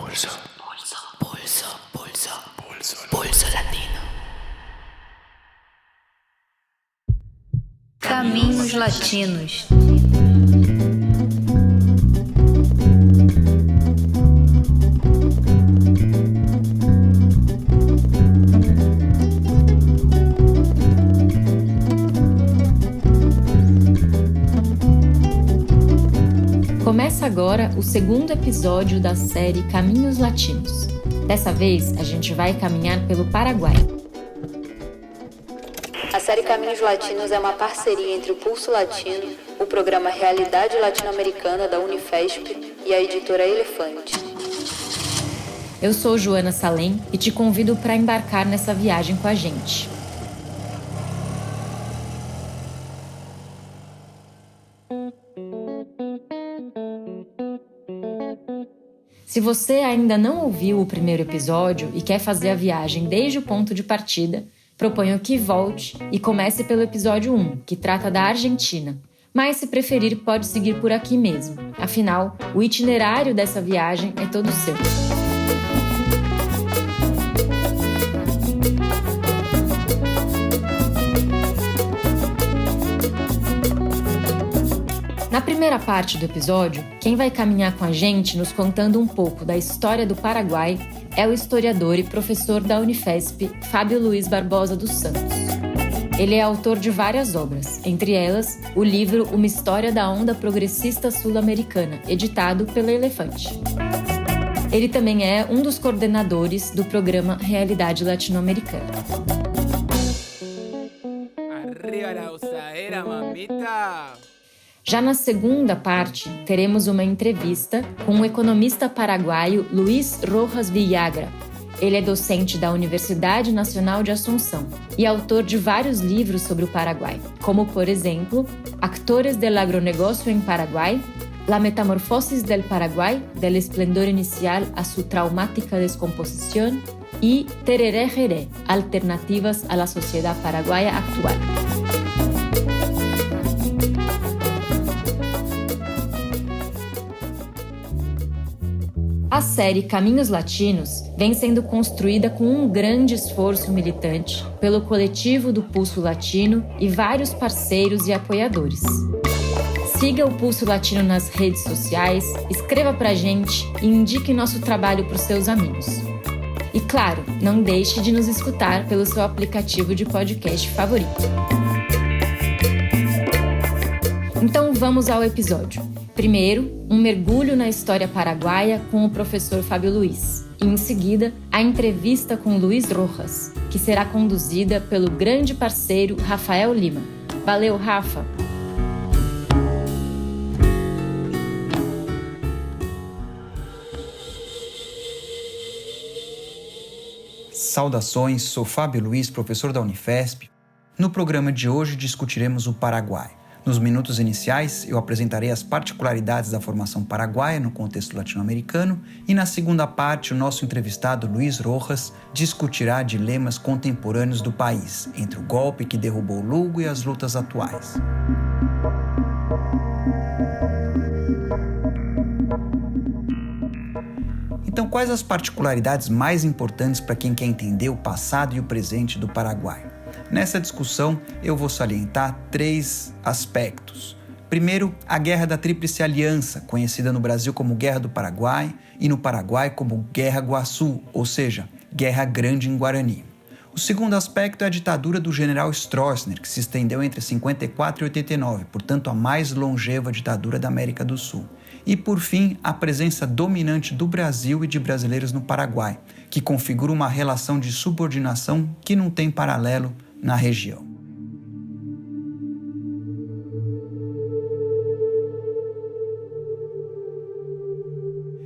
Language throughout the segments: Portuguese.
Pulso. Pulso latino. Caminhos latinos. Começa agora o segundo episódio da série Caminhos Latinos. Dessa vez, a gente vai caminhar pelo Paraguai. A série Caminhos Latinos é uma parceria entre o Pulso Latino, o programa Realidade Latino-Americana da Unifesp e a editora Elefante. Eu sou Joana Salem e te convido para embarcar nessa viagem com a gente. Se você ainda não ouviu o primeiro episódio e quer fazer a viagem desde o ponto de partida, proponho que volte e comece pelo episódio 1, que trata da Argentina. Mas, se preferir, pode seguir por aqui mesmo. Afinal, o itinerário dessa viagem é todo seu. Na primeira parte do episódio, quem vai caminhar com a gente nos contando um pouco da história do Paraguai é o historiador e professor da Unifesp, Fábio Luiz Barbosa dos Santos. Ele é autor de várias obras, entre elas o livro Uma História da Onda Progressista Sul-Americana, editado pela Elefante. Ele também é um dos coordenadores do programa Realidade Latino-Americana. Arriba la usadera, mamita! Já na segunda parte, teremos uma entrevista com o economista paraguaio Luis Rojas Villagra. Ele é docente da Universidade Nacional de Assunção e autor de vários livros sobre o Paraguai, como, por exemplo, Actores del Agronegócio em Paraguai, La Metamorfosis del Paraguay, del esplendor inicial a su traumática descomposición e Tereré Jeré, Alternativas a la Sociedad Paraguaya Actual. A série Caminhos Latinos vem sendo construída com um grande esforço militante pelo coletivo do Pulso Latino e vários parceiros e apoiadores. Siga o Pulso Latino nas redes sociais, escreva pra gente e indique nosso trabalho pros seus amigos. E claro, não deixe de nos escutar pelo seu aplicativo de podcast favorito. Então vamos ao episódio. Primeiro, um mergulho na história paraguaia com o professor Fábio Luiz. E, em seguida, a entrevista com Luis Rojas, que será conduzida pelo grande parceiro Rafael Lima. Valeu, Rafa! Saudações, sou Fábio Luiz, professor da Unifesp. No programa de hoje discutiremos o Paraguai. Nos minutos iniciais, eu apresentarei as particularidades da formação paraguaia no contexto latino-americano e, na segunda parte, o nosso entrevistado Luis Rojas discutirá dilemas contemporâneos do país, entre o golpe que derrubou Lugo e as lutas atuais. Então, quais as particularidades mais importantes para quem quer entender o passado e o presente do Paraguai? Nessa discussão, eu vou salientar 3 aspectos. Primeiro, a Guerra da Tríplice Aliança, conhecida no Brasil como Guerra do Paraguai e no Paraguai como Guerra Guaçu, ou seja, Guerra Grande em Guarani. O segundo aspecto é a ditadura do general Stroessner, que se estendeu entre 54 e 89, portanto a mais longeva ditadura da América do Sul. E, por fim, a presença dominante do Brasil e de brasileiros no Paraguai, que configura uma relação de subordinação que não tem paralelo na região.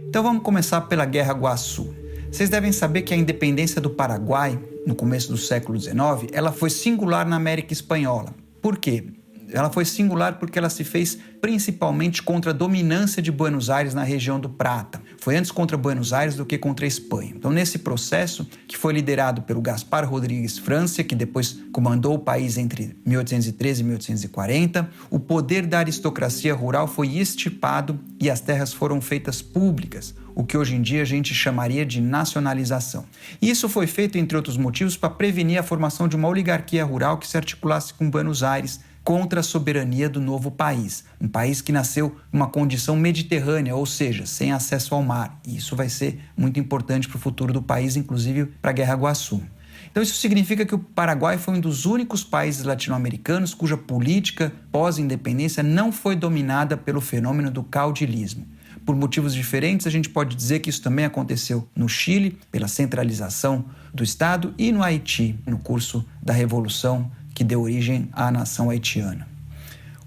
Então vamos começar pela Guerra Guaçu. Vocês devem saber que a independência do Paraguai, no começo do século XIX, ela foi singular na América Espanhola. Por quê? Ela foi singular porque ela se fez principalmente contra a dominância de Buenos Aires na região do Prata. Foi antes contra Buenos Aires do que contra a Espanha. Então, nesse processo, que foi liderado pelo Gaspar Rodrigues Francia, que depois comandou o país entre 1813 e 1840, o poder da aristocracia rural foi extirpado e as terras foram feitas públicas, o que hoje em dia a gente chamaria de nacionalização. E isso foi feito, entre outros motivos, para prevenir a formação de uma oligarquia rural que se articulasse com Buenos Aires contra a soberania do novo país. Um país que nasceu numa condição mediterrânea, ou seja, sem acesso ao mar. E isso vai ser muito importante para o futuro do país, inclusive para a Guerra Iguaçu. Então isso significa que o Paraguai foi um dos únicos países latino-americanos cuja política pós-independência não foi dominada pelo fenômeno do caudilismo. Por motivos diferentes, a gente pode dizer que isso também aconteceu no Chile, pela centralização do Estado, e no Haiti, no curso da Revolução que deu origem à nação haitiana.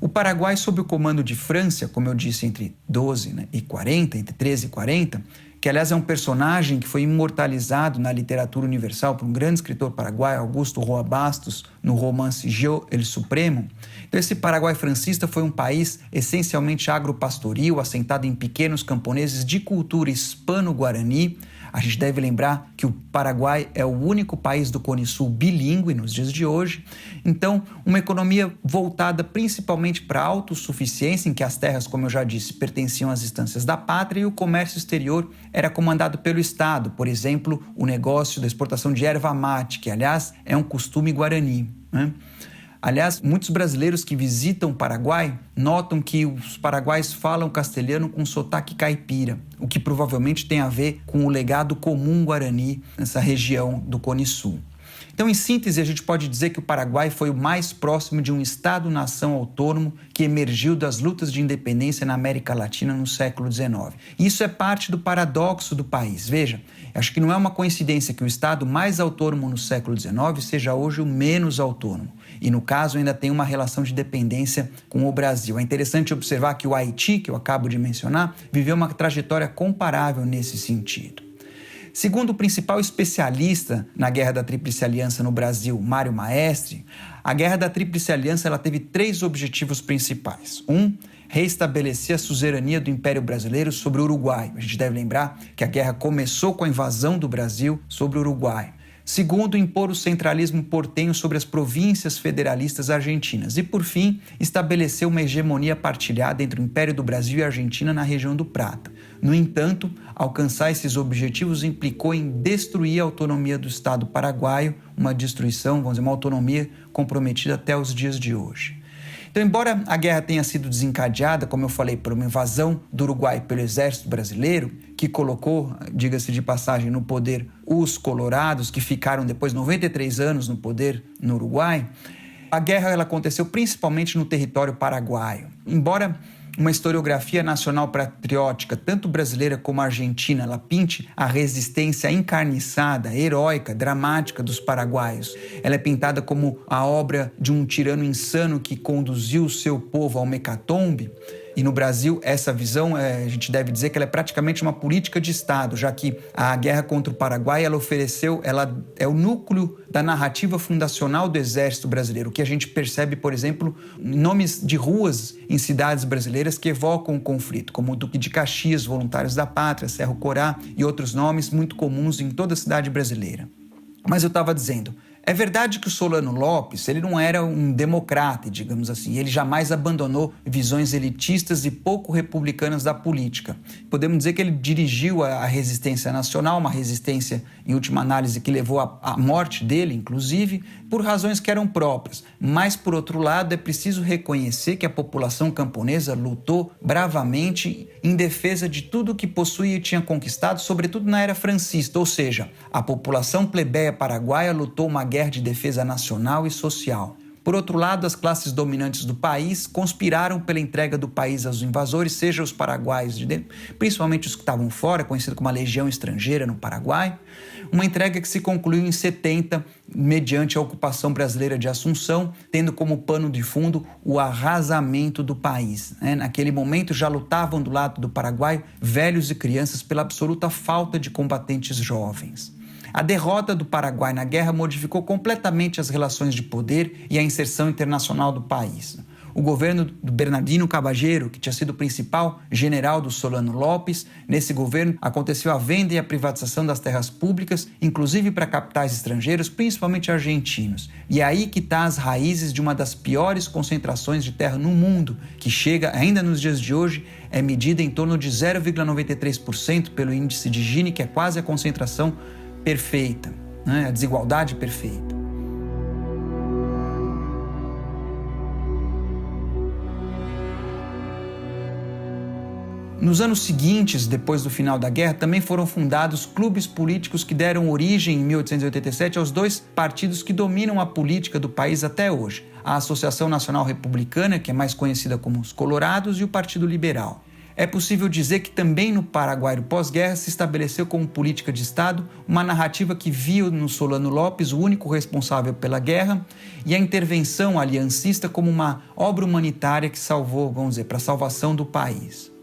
O Paraguai, sob o comando de Francia, como eu disse, entre 12 e 40, entre 13 e 40, que aliás é um personagem que foi imortalizado na literatura universal por um grande escritor paraguaio, Augusto Roa Bastos, no romance Yo el Supremo. Então esse Paraguai francista foi um país essencialmente agropastoril, assentado em pequenos camponeses de cultura hispano-guarani. A gente deve lembrar que o Paraguai é o único país do Cone Sul bilíngue nos dias de hoje. Então, uma economia voltada principalmente para a autossuficiência, em que as terras, como eu já disse, pertenciam às instâncias da pátria, e o comércio exterior era comandado pelo Estado. Por exemplo, o negócio da exportação de erva mate, que, aliás, é um costume guarani, né? Aliás, muitos brasileiros que visitam o Paraguai notam que os paraguaios falam castelhano com sotaque caipira, o que provavelmente tem a ver com o legado comum guarani nessa região do Cone Sul. Então, em síntese, a gente pode dizer que o Paraguai foi o mais próximo de um Estado-nação autônomo que emergiu das lutas de independência na América Latina no século XIX. E isso é parte do paradoxo do país. Veja, acho que não é uma coincidência que o Estado mais autônomo no século XIX seja hoje o menos autônomo. E, no caso, ainda tem uma relação de dependência com o Brasil. É interessante observar que o Haiti, que eu acabo de mencionar, viveu uma trajetória comparável nesse sentido. Segundo o principal especialista na Guerra da Tríplice Aliança no Brasil, Mário Maestre, a Guerra da Tríplice Aliança ela teve 3 objetivos principais. 1. Reestabelecer a suzerania do Império Brasileiro sobre o Uruguai. A gente deve lembrar que a guerra começou com a invasão do Brasil sobre o Uruguai. 2. Impor o centralismo portenho sobre as províncias federalistas argentinas. E, por fim, estabelecer uma hegemonia partilhada entre o Império do Brasil e a Argentina na região do Prata. No entanto, alcançar esses objetivos implicou em destruir a autonomia do Estado paraguaio, uma destruição, vamos dizer, uma autonomia comprometida até os dias de hoje. Então, embora a guerra tenha sido desencadeada, como eu falei, por uma invasão do Uruguai pelo exército brasileiro, que colocou, diga-se de passagem, no poder os colorados, que ficaram depois 93 anos no poder no Uruguai, a guerra ela aconteceu principalmente no território paraguaio. Embora uma historiografia nacional patriótica, tanto brasileira como argentina, ela pinte a resistência encarniçada, heróica, dramática dos paraguaios. Ela é pintada como a obra de um tirano insano que conduziu o seu povo ao mecatombe. E no Brasil, essa visão, a gente deve dizer que ela é praticamente uma política de Estado, já que a guerra contra o Paraguai, ela é o núcleo da narrativa fundacional do Exército Brasileiro, o que a gente percebe, por exemplo, nomes de ruas em cidades brasileiras que evocam o conflito, como o Duque de Caxias, Voluntários da Pátria, Cerro Corá e outros nomes muito comuns em toda a cidade brasileira. Mas eu estava dizendo, é verdade que o Solano Lopes, ele não era um democrata, digamos assim. Ele jamais abandonou visões elitistas e pouco republicanas da política. Podemos dizer que ele dirigiu a resistência nacional, uma resistência, em última análise, que levou à morte dele, inclusive, por razões que eram próprias. Mas, por outro lado, é preciso reconhecer que a população camponesa lutou bravamente em defesa de tudo que possuía e tinha conquistado, sobretudo na era francista. Ou seja, a população plebeia paraguaia lutou uma guerra de defesa nacional e social. Por outro lado, as classes dominantes do país conspiraram pela entrega do país aos invasores, seja os paraguaios de dentro, principalmente os que estavam fora, conhecido como a Legião Estrangeira no Paraguai, uma entrega que se concluiu em 70, mediante a ocupação brasileira de Assunção, tendo como pano de fundo o arrasamento do país. Naquele momento já lutavam do lado do Paraguai velhos e crianças pela absoluta falta de combatentes jovens. A derrota do Paraguai na guerra modificou completamente as relações de poder e a inserção internacional do país. o governo do Bernardino Cabageiro, que tinha sido o principal general do Solano Lopes. Nesse governo aconteceu a venda e a privatização das terras públicas, inclusive para capitais estrangeiros, principalmente argentinos. E é aí que está as raízes de uma das piores concentrações de terra no mundo, que chega, ainda nos dias de hoje, é medida em torno de 0,93% pelo índice de Gini, que é quase a concentração perfeita, né? A desigualdade perfeita. Nos anos seguintes, depois do final da guerra, também foram fundados clubes políticos que deram origem, em 1887, aos dois partidos que dominam a política do país até hoje: a Associação Nacional Republicana, que é mais conhecida como os Colorados, e o Partido Liberal. É possível dizer que também no Paraguai, no pós-guerra, se estabeleceu como política de Estado uma narrativa que viu no Solano Lopes o único responsável pela guerra e a intervenção aliancista como uma obra humanitária que salvou, vamos dizer, para a salvação do país.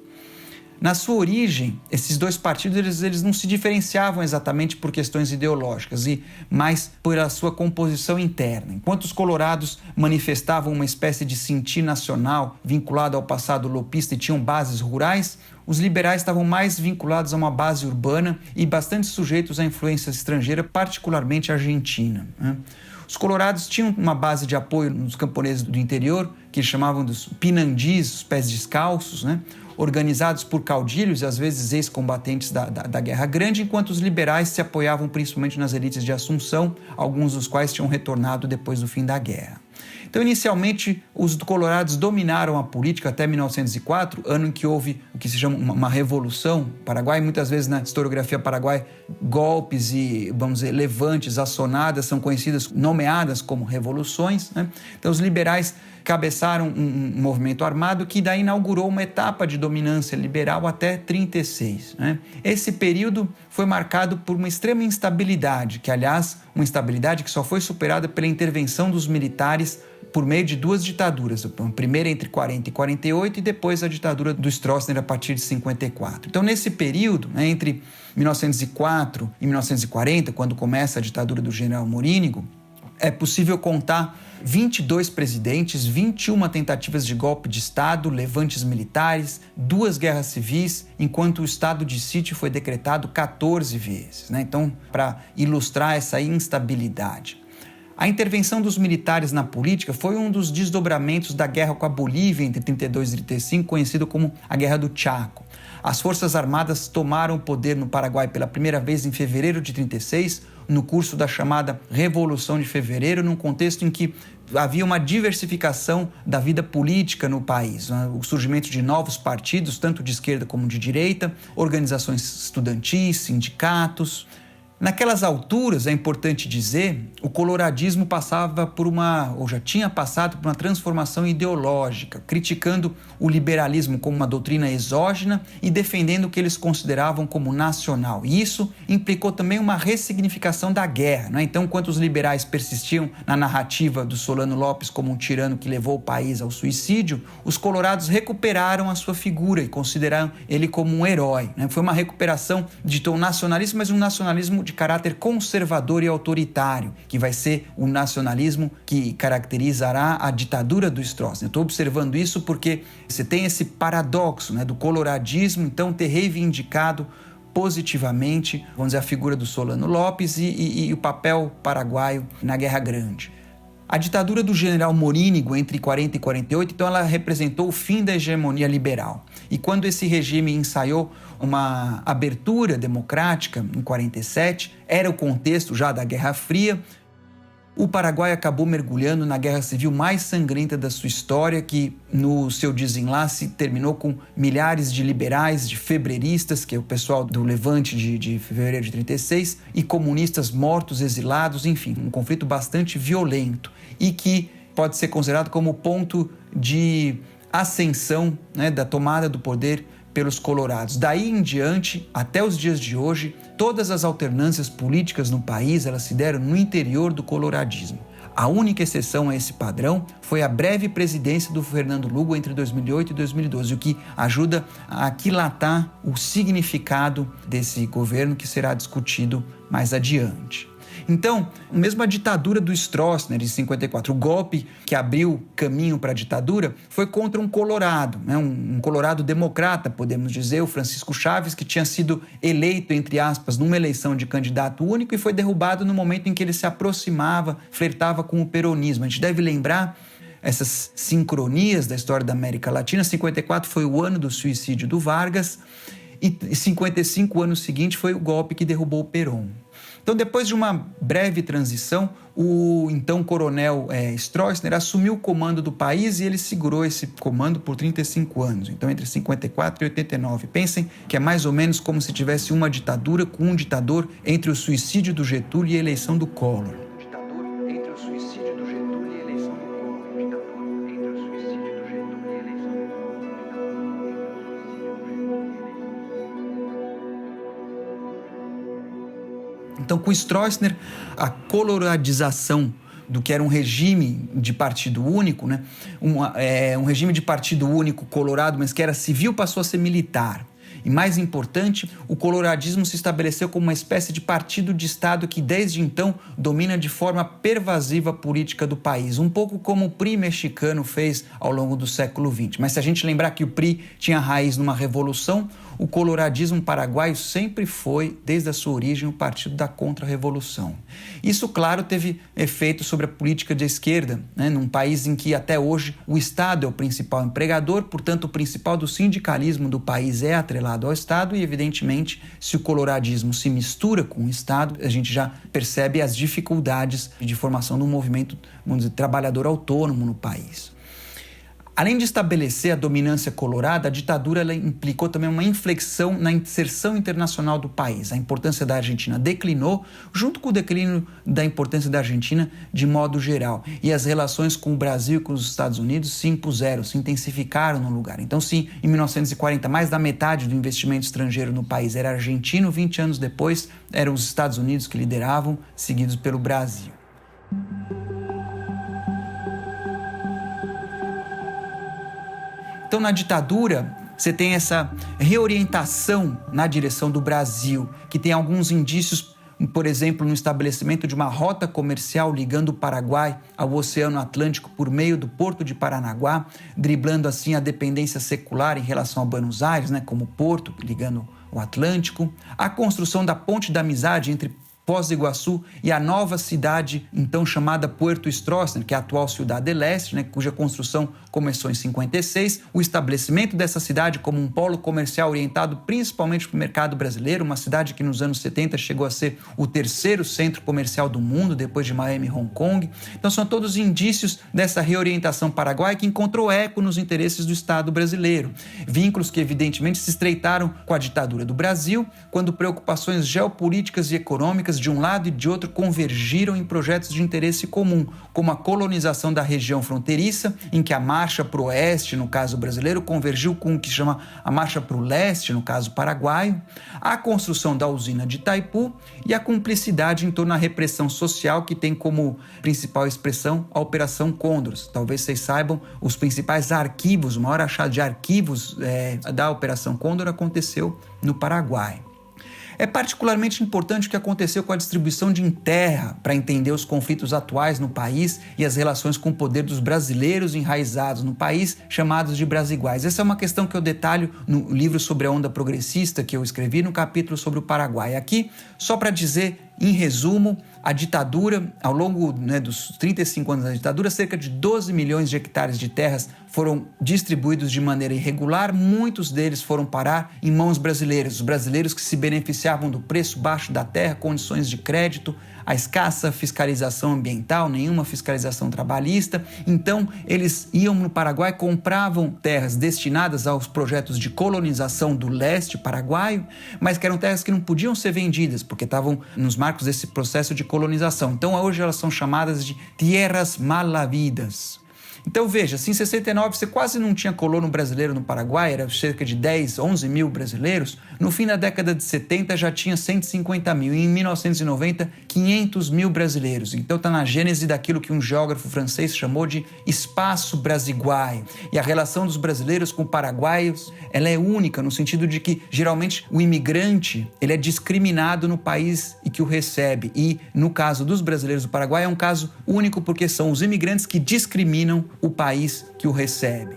Na sua origem, esses dois partidos eles não se diferenciavam exatamente por questões ideológicas, mas pela sua composição interna. Enquanto os colorados manifestavam uma espécie de sentir nacional vinculado ao passado lopista e tinham bases rurais, os liberais estavam mais vinculados a uma base urbana e bastante sujeitos à influência estrangeira, particularmente argentina, né? Os colorados tinham uma base de apoio nos camponeses do interior, que eles chamavam dos pinandis, os pés descalços, né? Organizados por caudilhos e às vezes ex-combatentes da Guerra Grande, enquanto os liberais se apoiavam principalmente nas elites de Assunção, alguns dos quais tinham retornado depois do fim da guerra. Então, inicialmente, os colorados dominaram a política até 1904, ano em que houve o que se chama uma revolução no Paraguai. Muitas vezes na historiografia paraguai, golpes e, vamos dizer, levantes, assonadas são conhecidas, nomeadas como revoluções, né? Então, os liberais cabeçaram um movimento armado que daí inaugurou uma etapa de dominância liberal até 1936, né? Esse período foi marcado por uma extrema instabilidade, que, aliás, uma instabilidade que só foi superada pela intervenção dos militares por meio de duas ditaduras, a primeira entre 40 e 48 e depois a ditadura do Stroessner a partir de 54. Então, nesse período, né, entre 1904 e 1940, quando começa a ditadura do general Morínigo, é possível contar 22 presidentes, 21 tentativas de golpe de Estado, levantes militares, 2 guerras civis, enquanto o estado de sítio foi decretado 14 vezes, né? Então, para ilustrar essa instabilidade. A intervenção dos militares na política foi um dos desdobramentos da guerra com a Bolívia entre 32 e 35, conhecido como a Guerra do Chaco. As Forças Armadas tomaram o poder no Paraguai pela primeira vez em fevereiro de 36, no curso da chamada Revolução de Fevereiro, num contexto em que havia uma diversificação da vida política no país, né? O surgimento de novos partidos, tanto de esquerda como de direita, organizações estudantis, sindicatos. Naquelas alturas, é importante dizer, o coloradismo passava por ou já tinha passado por uma transformação ideológica, criticando o liberalismo como uma doutrina exógena e defendendo o que eles consideravam como nacional. E isso implicou também uma ressignificação da guerra, né? Então, enquanto os liberais persistiam na narrativa do Solano Lopes como um tirano que levou o país ao suicídio, os colorados recuperaram a sua figura e consideraram ele como um herói, né? Foi uma recuperação de tom nacionalista, mas um nacionalismo de caráter conservador e autoritário, que vai ser o nacionalismo que caracterizará a ditadura do Stroessner. Estou observando isso porque você tem esse paradoxo, né, do coloradismo, então, ter reivindicado positivamente, vamos dizer, a figura do Solano Lopes e o papel paraguaio na Guerra Grande. A ditadura do general Morínigo entre 40 e 48, então, ela representou o fim da hegemonia liberal. E quando esse regime ensaiou uma abertura democrática em 47, era o contexto já da Guerra Fria, o Paraguai acabou mergulhando na guerra civil mais sangrenta da sua história, que no seu desenlace terminou com milhares de liberais, de febreristas, que é o pessoal do Levante de fevereiro de 36, e comunistas mortos, exilados, enfim, um conflito bastante violento e que pode ser considerado como ponto de ascensão, né, da tomada do poder pelos colorados. Daí em diante, até os dias de hoje, todas as alternâncias políticas no país, elas se deram no interior do coloradismo. A única exceção a esse padrão foi a breve presidência do Fernando Lugo entre 2008 e 2012, o que ajuda a aquilatar o significado desse governo que será discutido mais adiante. Então, mesmo a ditadura do Stroessner em 54, o golpe que abriu caminho para a ditadura, foi contra um colorado, né? Um colorado democrata, podemos dizer, o Francisco Chaves, que tinha sido eleito, entre aspas, numa eleição de candidato único e foi derrubado no momento em que ele se aproximava, flertava com o peronismo. A gente deve lembrar essas sincronias da história da América Latina. 54 foi o ano do suicídio do Vargas e 55, o ano seguinte, foi o golpe que derrubou o Perón. Então, depois de uma breve transição, o então coronel Stroessner assumiu o comando do país e ele segurou esse comando por 35 anos, então entre 54 e 89. Pensem que é mais ou menos como se tivesse uma ditadura com um ditador entre o suicídio do Getúlio e a eleição do Collor. Então, com Stroessner, a coloradização do que era um regime de partido único, né? Um regime de partido único colorado, mas que era civil, passou a ser militar. E mais importante, o coloradismo se estabeleceu como uma espécie de partido de Estado que desde então domina de forma pervasiva a política do país, um pouco como o PRI mexicano fez ao longo do século XX. Mas se a gente lembrar que o PRI tinha raiz numa revolução, o coloradismo paraguaio sempre foi, desde a sua origem, o partido da contra-revolução. Isso, claro, teve efeito sobre a política de esquerda, né? Num país em que até hoje o Estado é o principal empregador, portanto o principal do sindicalismo do país é atrelado ao Estado e, evidentemente, se o coloradismo se mistura com o Estado, a gente já percebe as dificuldades de formação de um movimento, vamos dizer, trabalhador autônomo no país. Além de estabelecer a dominância colorada, a ditadura ela implicou também uma inflexão na inserção internacional do país. A importância da Argentina declinou, junto com o declínio da importância da Argentina de modo geral. E as relações com o Brasil e com os Estados Unidos se impuseram, se intensificaram no lugar. Então, se em 1940 mais da metade do investimento estrangeiro no país era argentino, 20 anos depois eram os Estados Unidos que lideravam, seguidos pelo Brasil. Então, na ditadura, você tem essa reorientação na direção do Brasil, que tem alguns indícios, por exemplo, no estabelecimento de uma rota comercial ligando o Paraguai ao Oceano Atlântico por meio do Porto de Paranaguá, driblando assim a dependência secular em relação a Buenos Aires, né, como porto ligando o Atlântico. A construção da Ponte da Amizade entre Foz do Iguaçu e a nova cidade, então chamada Puerto Stroessner, que é a atual Ciudad del Este, né, cuja construção começou em 56, o estabelecimento dessa cidade como um polo comercial orientado principalmente para o mercado brasileiro, uma cidade que nos anos 70 chegou a ser o terceiro centro comercial do mundo, depois de Miami e Hong Kong. Então são todos indícios dessa reorientação paraguaia que encontrou eco nos interesses do Estado brasileiro. Vínculos que evidentemente se estreitaram com a ditadura do Brasil, quando preocupações geopolíticas e econômicas de um lado e de outro convergiram em projetos de interesse comum, como a colonização da região fronteiriça, em que a marcha para o oeste, no caso brasileiro, convergiu com o que chama a marcha para o leste, no caso paraguaio, a construção da usina de Itaipu e a cumplicidade em torno da repressão social que tem como principal expressão a Operação Condors. Talvez vocês saibam, os principais arquivos, o maior achado de arquivos da Operação Condor aconteceu no Paraguai. É particularmente importante o que aconteceu com a distribuição de terra para entender os conflitos atuais no país e as relações com o poder dos brasileiros enraizados no país, chamados de brasiguais. Essa é uma questão que eu detalho no livro sobre a onda progressista que eu escrevi no capítulo sobre o Paraguai. Aqui, só para dizer, em resumo, a ditadura, ao longo dos 35 anos da ditadura, cerca de 12 milhões de hectares de terras foram distribuídos de maneira irregular, muitos deles foram parar em mãos brasileiras, os brasileiros que se beneficiavam do preço baixo da terra, condições de crédito, a escassa fiscalização ambiental, nenhuma fiscalização trabalhista. Então, eles iam no Paraguai, compravam terras destinadas aos projetos de colonização do leste paraguaio, mas que eram terras que não podiam ser vendidas, porque estavam nos marcos desse processo de colonização. Então, hoje elas são chamadas de tierras mal havidas. Então veja, se em 69 você quase não tinha colono brasileiro no Paraguai, era cerca de 10, 11 mil brasileiros, no fim da década de 70 já tinha 150 mil, e em 1990, 500 mil brasileiros. Então está na gênese daquilo que um geógrafo francês chamou de espaço brasiguaio. E a relação dos brasileiros com paraguaios, ela é única, no sentido de que, geralmente, o imigrante ele é discriminado no país e que o recebe. E, no caso dos brasileiros do Paraguai, é um caso único porque são os imigrantes que discriminam o país que o recebe.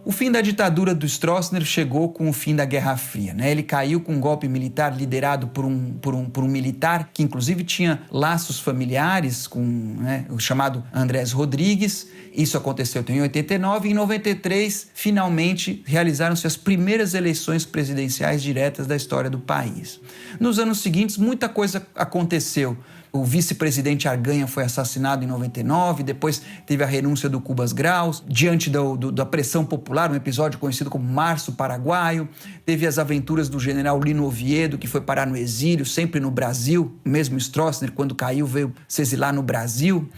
O fim da ditadura do Stroessner chegou com o fim da Guerra Fria, né? Ele caiu com um golpe militar liderado por um militar que inclusive tinha laços familiares com, né, o chamado Andrés Rodrigues. Isso aconteceu em 89 e em 93 finalmente realizaram-se as primeiras eleições presidenciais diretas da história do país. Nos anos seguintes muita coisa aconteceu. O vice-presidente Arganha foi assassinado em 99, depois teve a renúncia do Cubas Graus, diante da pressão popular, um episódio conhecido como Março Paraguaio. Teve as aventuras do general Lino Oviedo, que foi parar no exílio, sempre no Brasil. Mesmo Stroessner, quando caiu, veio se exilar no Brasil.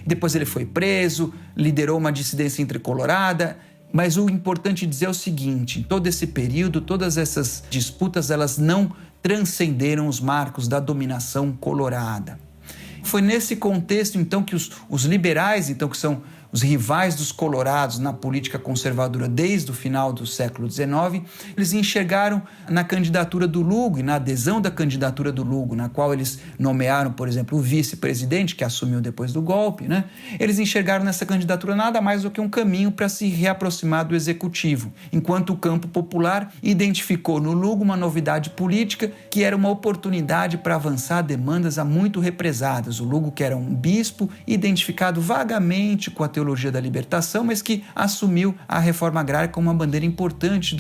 Depois ele foi preso, liderou uma dissidência tricolorada. Mas o importante dizer é o seguinte: em todo esse período, todas essas disputas, elas não transcenderam os marcos da dominação colorada. Foi nesse contexto, então, que os liberais, então, que são os rivais dos colorados na política conservadora desde o final do século XIX, eles enxergaram na candidatura do Lugo e na adesão da candidatura do Lugo, na qual eles nomearam, por exemplo, o vice-presidente, que assumiu depois do golpe, né? Eles enxergaram nessa candidatura nada mais do que um caminho para se reaproximar do executivo, enquanto o campo popular identificou no Lugo uma novidade política que era uma oportunidade para avançar demandas há muito represadas. O Lugo, que era um bispo identificado vagamente com a teologia da libertação, mas que assumiu a reforma agrária como uma bandeira importante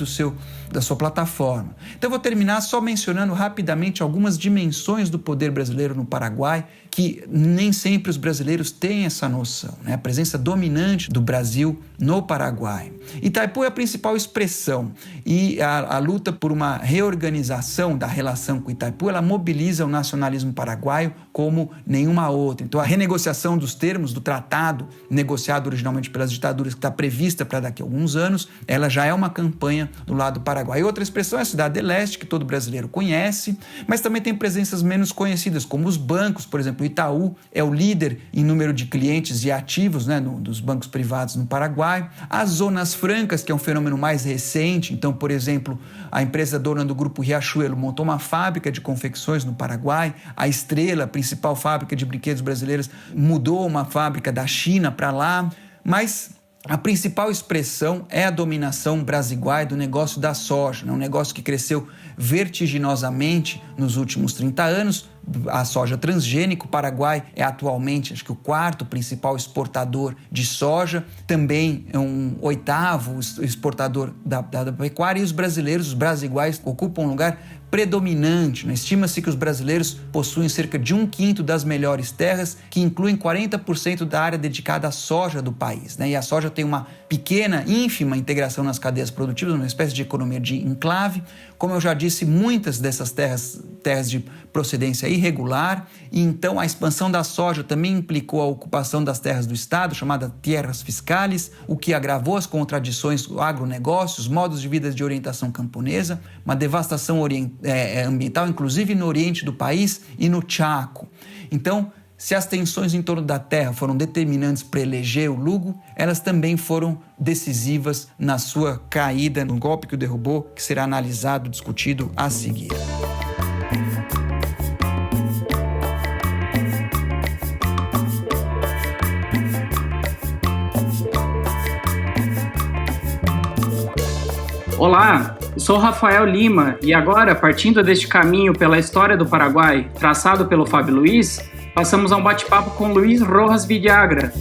da sua plataforma. Então eu vou terminar só mencionando rapidamente algumas dimensões do poder brasileiro no Paraguai, que nem sempre os brasileiros têm essa noção, né? A presença dominante do Brasil no Paraguai. Itaipu é a principal expressão e a luta por uma reorganização da relação com Itaipu, ela mobiliza o nacionalismo paraguaio como nenhuma outra. Então a renegociação dos termos do tratado negociado originalmente pelas ditaduras, que está prevista para daqui a alguns anos, ela já é uma campanha do lado do Paraguai. E outra expressão é a Cidade de Leste, que todo brasileiro conhece, mas também tem presenças menos conhecidas, como os bancos, por exemplo. O Itaú é o líder em número de clientes e ativos, né, dos bancos privados no Paraguai. As zonas francas, que é um fenômeno mais recente. Então, por exemplo, a empresa dona do grupo Riachuelo montou uma fábrica de confecções no Paraguai. A Estrela, a principal fábrica de brinquedos brasileiros, mudou uma fábrica da China para lá. Mas a principal expressão é a dominação brasiguaia do negócio da soja, né? Um negócio que cresceu vertiginosamente nos últimos 30 anos. A soja transgênica, o Paraguai é atualmente, acho que o quarto principal exportador de soja, também é um oitavo exportador da pecuária, e os brasileiros, os brasiguais, ocupam um lugar predominante, né? Estima-se que os brasileiros possuem cerca de 1/5 das melhores terras, que incluem 40% da área dedicada à soja do país, né? E a soja tem uma pequena, ínfima integração nas cadeias produtivas, uma espécie de economia de enclave. Como eu já disse, muitas dessas terras de procedência irregular, e então a expansão da soja também implicou a ocupação das terras do Estado, chamada tierras fiscales, o que agravou as contradições do agronegócio, os modos de vida de orientação camponesa, uma devastação ambiental, inclusive no oriente do país e no Chaco. Então, se as tensões em torno da terra foram determinantes para eleger o Lugo, elas também foram decisivas na sua caída, no golpe que o derrubou, que será analisado, discutido a seguir. Olá, eu sou Rafael Lima e agora, partindo deste caminho pela história do Paraguai, traçado pelo Fábio Luiz, passamos a um bate-papo com Luis Rojas Villagra.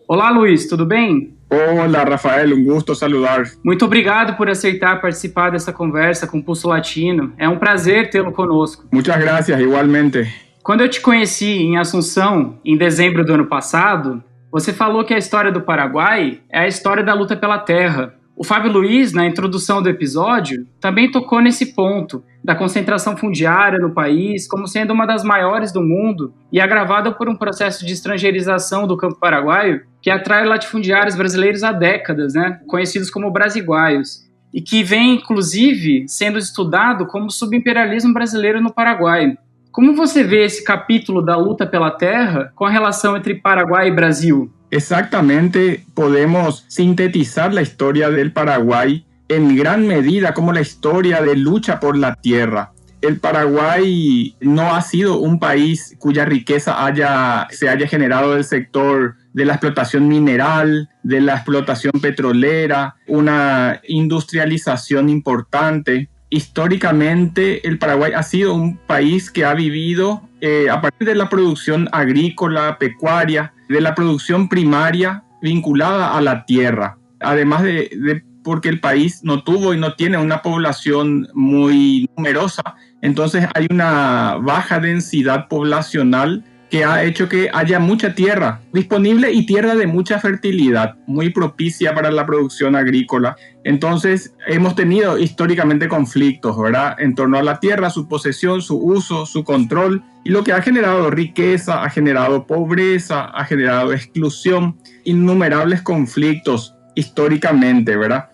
Olá, Luiz, tudo bem? Olá, Rafael, um gosto saludar. Muito obrigado por aceitar participar dessa conversa com o Pulso Latino. É um prazer tê-lo conosco. Muchas gracias, igualmente. Quando eu te conheci em Assunção, em dezembro do ano passado, você falou que a história do Paraguai é a história da luta pela terra. O Fábio Luiz, na introdução do episódio, também tocou nesse ponto, da concentração fundiária no país como sendo uma das maiores do mundo e agravada por um processo de estrangeirização do campo paraguaio que atrai latifundiários brasileiros há décadas, conhecidos como brasiguaios, e que vem, inclusive, sendo estudado como subimperialismo brasileiro no Paraguai. Como você vê esse capítulo da luta pela terra com a relação entre Paraguai e Brasil? Exactamente, podemos sintetizar la historia del Paraguay en gran medida como la historia de lucha por la tierra. El Paraguay no ha sido un país cuya riqueza se haya generado del sector de la explotación mineral, de la explotación petrolera, una industrialización importante. Históricamente, el Paraguay ha sido un país que ha vivido a partir de la producción agrícola, pecuaria, de la producción primaria vinculada a la tierra. Además de porque el país no tuvo y no tiene una población muy numerosa, entonces hay una baja densidad poblacional que ha hecho que haya mucha tierra disponible y tierra de mucha fertilidad, muy propicia para la producción agrícola. Entonces hemos tenido históricamente conflictos, ¿verdad?, en torno a la tierra, su posesión, su uso, su control, y lo que ha generado riqueza, ha generado pobreza, ha generado exclusión, innumerables conflictos históricamente, ¿verdad?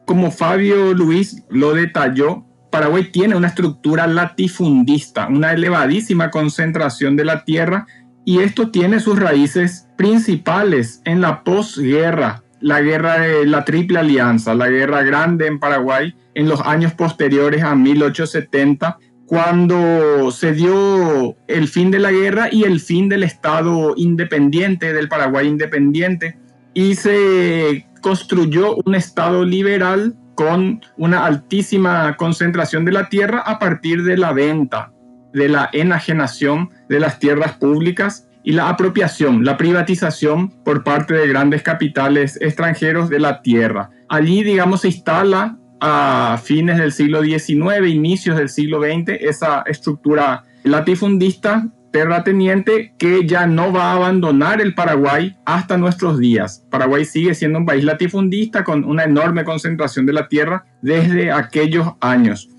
Como Fábio Luiz lo detalló, Paraguay tiene una estructura latifundista, una elevadísima concentración de la tierra, y esto tiene sus raíces principales en la posguerra, la guerra de la Triple Alianza, la Guerra Grande en Paraguay, en los años posteriores a 1870, cuando se dio el fin de la guerra y el fin del Estado independiente, del Paraguay independiente, y se construyó un Estado liberal con una altísima concentración de la tierra a partir de la venta, de la enajenación de las tierras públicas y la apropiación, la privatización por parte de grandes capitales extranjeros de la tierra. Allí, digamos, se instala a fines del siglo XIX, inicios del siglo XX, esa estructura latifundista terrateniente que ya no va a abandonar el Paraguay hasta nuestros días. Paraguay sigue siendo un país latifundista con una enorme concentración de la tierra desde aquellos años.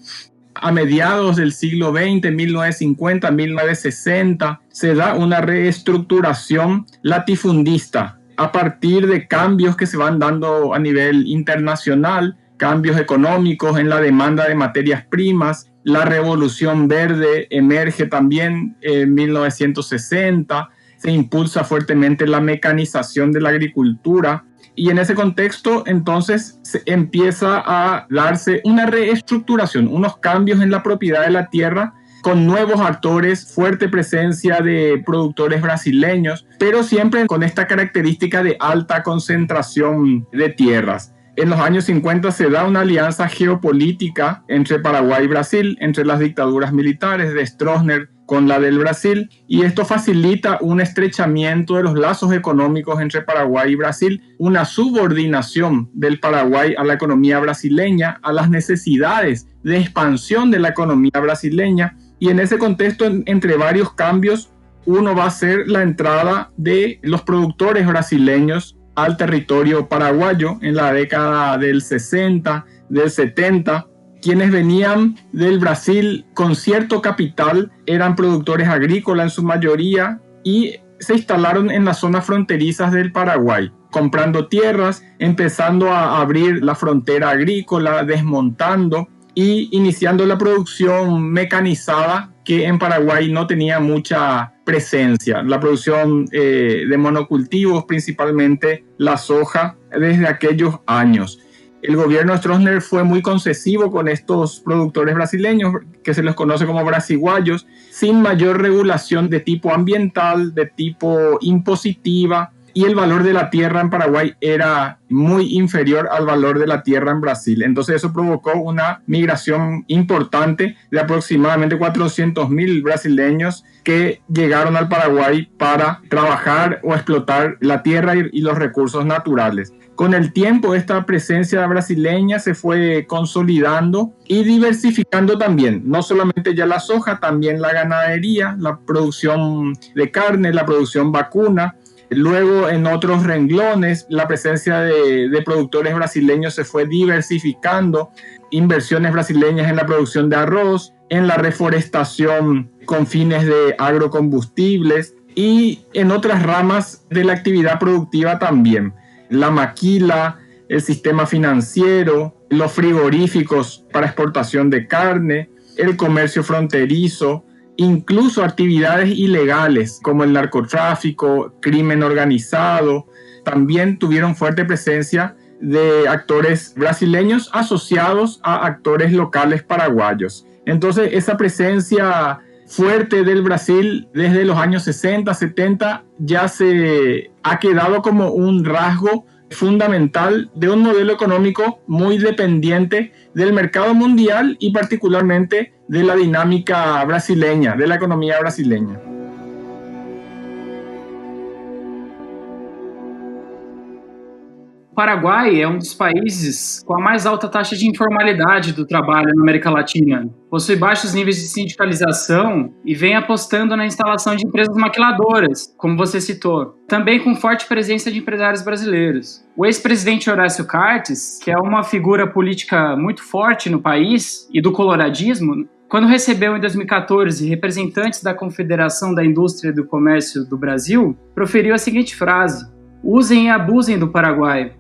A mediados del siglo XX, 1950, 1960, se da una reestructuración latifundista a partir de cambios que se van dando a nivel internacional, cambios económicos en la demanda de materias primas. La Revolución Verde emerge también en 1960, se impulsa fuertemente la mecanización de la agricultura, y en ese contexto entonces se empieza a darse una reestructuración, unos cambios en la propiedad de la tierra con nuevos actores, fuerte presencia de productores brasileños, pero siempre con esta característica de alta concentración de tierras. En los años 50 se da una alianza geopolítica entre Paraguay y Brasil, entre las dictaduras militares de Stroessner con la del Brasil, y esto facilita un estrechamiento de los lazos económicos entre Paraguay y Brasil, una subordinación del Paraguay a la economía brasileña, a las necesidades de expansión de la economía brasileña, y en ese contexto, entre varios cambios, uno va a ser la entrada de los productores brasileños al territorio paraguayo en la década del 60, del 70. Quienes venían del Brasil con cierto capital eran productores agrícolas en su mayoría y se instalaron en las zonas fronterizas del Paraguay, comprando tierras, empezando a abrir la frontera agrícola, desmontando y iniciando la producción mecanizada que en Paraguay no tenía mucha presencia. La producción de monocultivos, principalmente la soja, desde aquellos años. El gobierno de Stroessner fue muy concesivo con estos productores brasileños, que se les conoce como brasiguayos, sin mayor regulación de tipo ambiental, de tipo impositiva. y el valor de la tierra en Paraguay era muy inferior al valor de la tierra en Brasil. Entonces eso provocó una migración importante de aproximadamente 400.000 brasileños que llegaron al Paraguay para trabajar o explotar la tierra y los recursos naturales. Con el tiempo, esta presencia brasileña se fue consolidando y diversificando también, no solamente ya la soja, también la ganadería, la producción de carne, la producción vacuna. Luego, en otros renglones, la presencia de productores brasileños se fue diversificando, inversiones brasileñas en la producción de arroz, en la reforestación con fines de agrocombustibles y en otras ramas de la actividad productiva también. La maquila, el sistema financiero, los frigoríficos para exportación de carne, el comercio fronterizo, incluso actividades ilegales como el narcotráfico, crimen organizado, también tuvieron fuerte presencia de actores brasileños asociados a actores locales paraguayos. Entonces, esa presencia fuerte del Brasil desde los años 60, 70 ya se ha quedado como un rasgo fundamental de un modelo económico muy dependiente del mercado mundial y particularmente de la dinámica brasileña, de la economía brasileña. O Paraguai é um dos países com a mais alta taxa de informalidade do trabalho na América Latina. Possui baixos níveis de sindicalização e vem apostando na instalação de empresas maquiladoras, como você citou. Também com forte presença de empresários brasileiros. O ex-presidente Horácio Cartes, que é uma figura política muito forte no país e do coloradismo, quando recebeu em 2014 representantes da Confederação da Indústria e do Comércio do Brasil, proferiu a seguinte frase: "Usem e abusem do Paraguai".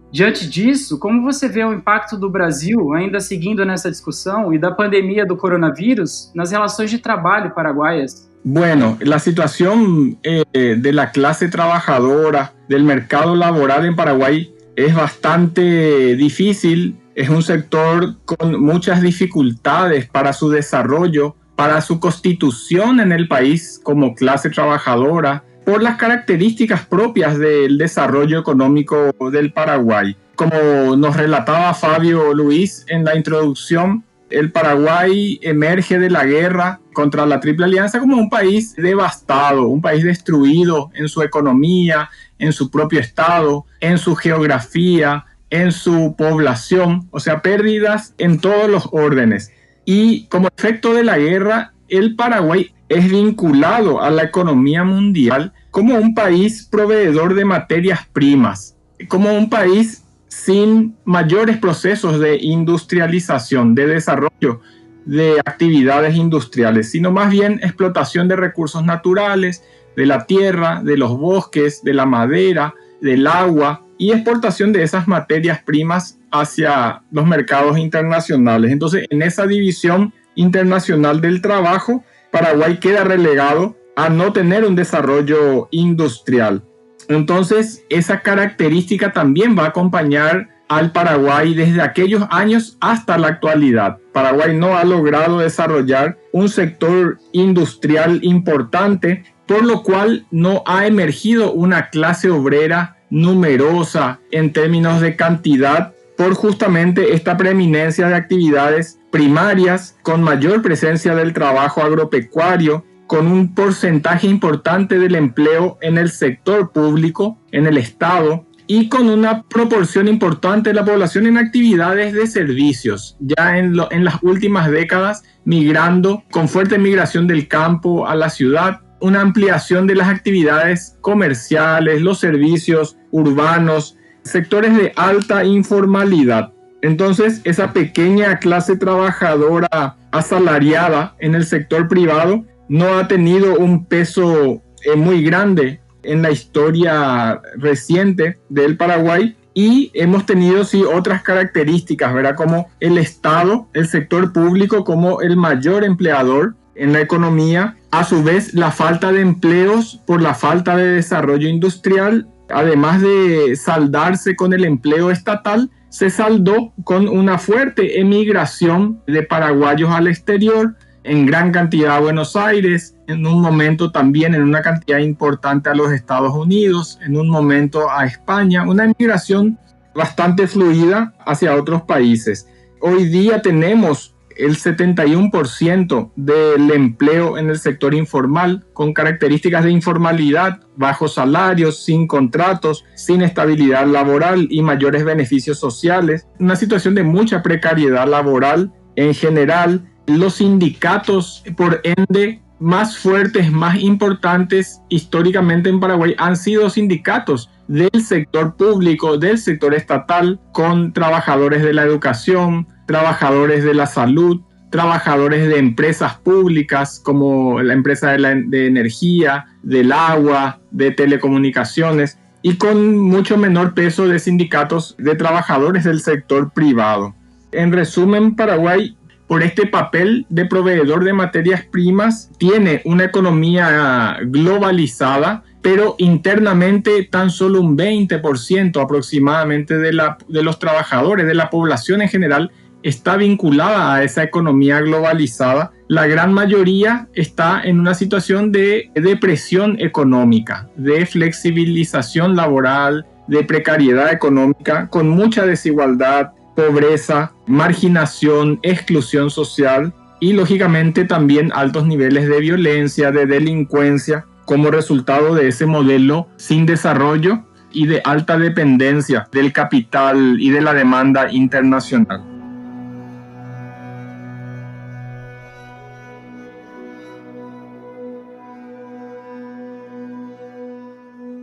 Diante disso, como você vê o impacto do Brasil, ainda seguindo nessa discussão, e da pandemia do coronavírus nas relações de trabalho paraguaias? Bueno, la situación de la clase trabajadora, del mercado laboral en Paraguay es bastante difícil. Es un sector con muchas dificultades para su desarrollo, para su constitución en el país como clase trabajadora, por las características propias del desarrollo económico del Paraguay. Como nos relataba Fabio Luis en la introducción, el Paraguay emerge de la guerra contra la Triple Alianza como un país devastado, un país destruido en su economía, en su propio estado, en su geografía, en su población, o sea, pérdidas en todos los órdenes. Y como efecto de la guerra, el Paraguay es vinculado a la economía mundial como un país proveedor de materias primas, como un país sin mayores procesos de industrialización, de desarrollo de actividades industriales, sino más bien explotación de recursos naturales, de la tierra, de los bosques, de la madera, del agua y exportación de esas materias primas hacia los mercados internacionales. Entonces, en esa división internacional del trabajo, Paraguay queda relegado a no tener un desarrollo industrial. Entonces, esa característica también va a acompañar al Paraguay desde aquellos años hasta la actualidad. Paraguay no ha logrado desarrollar un sector industrial importante, por lo cual no ha emergido una clase obrera numerosa en términos de cantidad, por justamente esta preeminencia de actividades primarias con mayor presencia del trabajo agropecuario, con un porcentaje importante del empleo en el sector público, en el Estado, y con una proporción importante de la población en actividades de servicios, ya en las últimas décadas migrando con fuerte migración del campo a la ciudad, una ampliación de las actividades comerciales, los servicios urbanos, sectores de alta informalidad. Entonces, esa pequeña clase trabajadora asalariada en el sector privado no ha tenido un peso muy grande en la historia reciente del Paraguay, y hemos tenido sí otras características, ¿verdad? Como el Estado, el sector público como el mayor empleador en la economía, a su vez la falta de empleos por la falta de desarrollo industrial, además de saldarse con el empleo estatal, se saldó con una fuerte emigración de paraguayos al exterior, en gran cantidad a Buenos Aires, en un momento también en una cantidad importante a los Estados Unidos, en un momento a España, una emigración bastante fluida hacia otros países. Hoy día tenemos el 71% del empleo en el sector informal, con características de informalidad, bajos salarios, sin contratos, sin estabilidad laboral y mayores beneficios sociales. Una situación de mucha precariedad laboral en general. Los sindicatos, por ende, más fuertes, más importantes históricamente en Paraguay han sido sindicatos del sector público, del sector estatal, con trabajadores de la educación, trabajadores de la salud, trabajadores de empresas públicas como la empresa de energía, del agua, de telecomunicaciones, y con mucho menor peso de sindicatos de trabajadores del sector privado. En resumen, Paraguay, por este papel de proveedor de materias primas, tiene una economía globalizada, pero internamente tan solo un 20% aproximadamente de los trabajadores, de la población en general, está vinculada a esa economía globalizada. La gran mayoría está en una situación de depresión económica, de flexibilización laboral, de precariedad económica, con mucha desigualdad, pobreza, marginación, exclusión social y lógicamente también altos niveles de violencia, de delincuencia, como resultado de ese modelo sin desarrollo y de alta dependencia del capital y de la demanda internacional.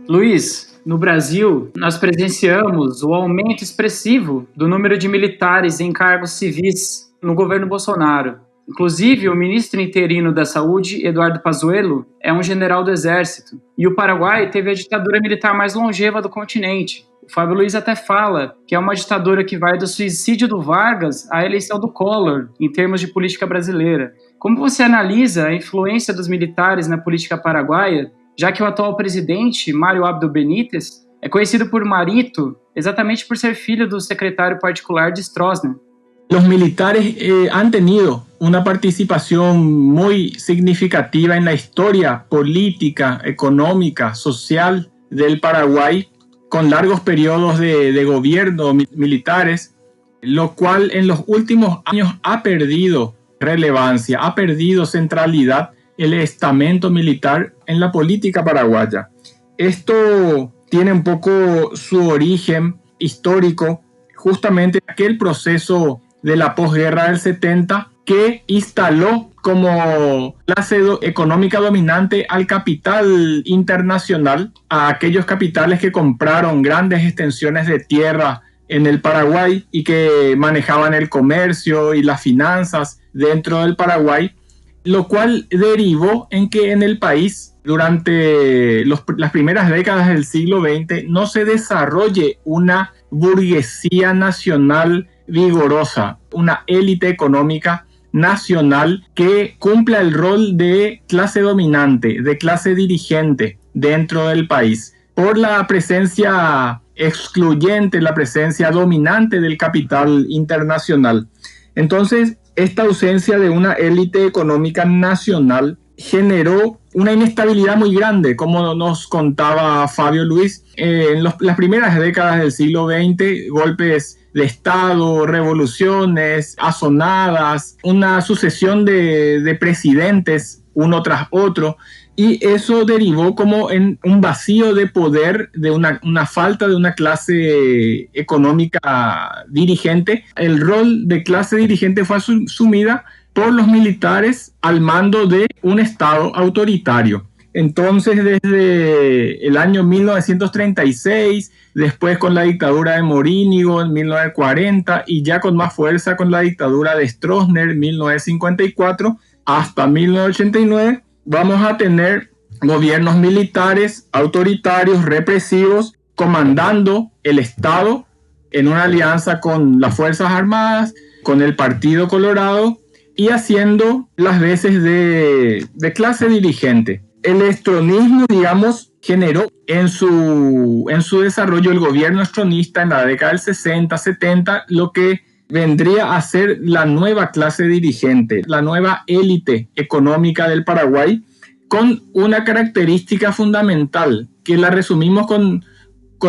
Luiz, no Brasil, nós presenciamos o aumento expressivo do número de militares em cargos civis no governo Bolsonaro. Inclusive, o ministro interino da Saúde, Eduardo Pazuello, é um general do Exército. E o Paraguai teve a ditadura militar mais longeva do continente. O Fábio Luiz até fala que é uma ditadura que vai do suicídio do Vargas à eleição do Collor, em termos de política brasileira. Como você analisa a influência dos militares na política paraguaia, já que o atual presidente, Mário Abdo Benítez, é conhecido por Marito exatamente por ser filho do secretário particular de Stroessner? Los militares han tenido una participación muy significativa en la historia política, económica, social del Paraguay, con largos periodos de gobierno militares, lo cual en los últimos años ha perdido relevancia, ha perdido centralidad el estamento militar en la política paraguaya. Esto tiene un poco su origen histórico justamente en aquel proceso de la posguerra del 70 que instaló como clase económica dominante al capital internacional, a aquellos capitales que compraron grandes extensiones de tierra en el Paraguay y que manejaban el comercio y las finanzas dentro del Paraguay, lo cual derivó en que en el país durante las primeras décadas del siglo XX no se desarrolle una burguesía nacional vigorosa, una élite económica nacional que cumpla el rol de clase dominante, de clase dirigente dentro del país, por la presencia excluyente, la presencia dominante del capital internacional. Entonces, esta ausencia de una élite económica nacional generó una inestabilidad muy grande, como nos contaba Fábio Luiz. En las primeras décadas del siglo XX, golpes de Estado, revoluciones asonadas, una sucesión de presidentes uno tras otro, y eso derivó como en un vacío de poder, de una falta de una clase económica dirigente. El rol de clase dirigente fue asumida por los militares al mando de un Estado autoritario. Entonces, desde el año 1936, después con la dictadura de Morínigo en 1940 y ya con más fuerza con la dictadura de Stroessner en 1954 hasta 1989, vamos a tener gobiernos militares autoritarios, represivos, comandando el Estado en una alianza con las Fuerzas Armadas, con el Partido Colorado y haciendo las veces de clase dirigente. El estronismo, digamos, generó en su desarrollo el gobierno estronista en la década del 60, 70, lo que vendría a ser la nueva clase dirigente, la nueva élite económica del Paraguay, con una característica fundamental que la resumimos con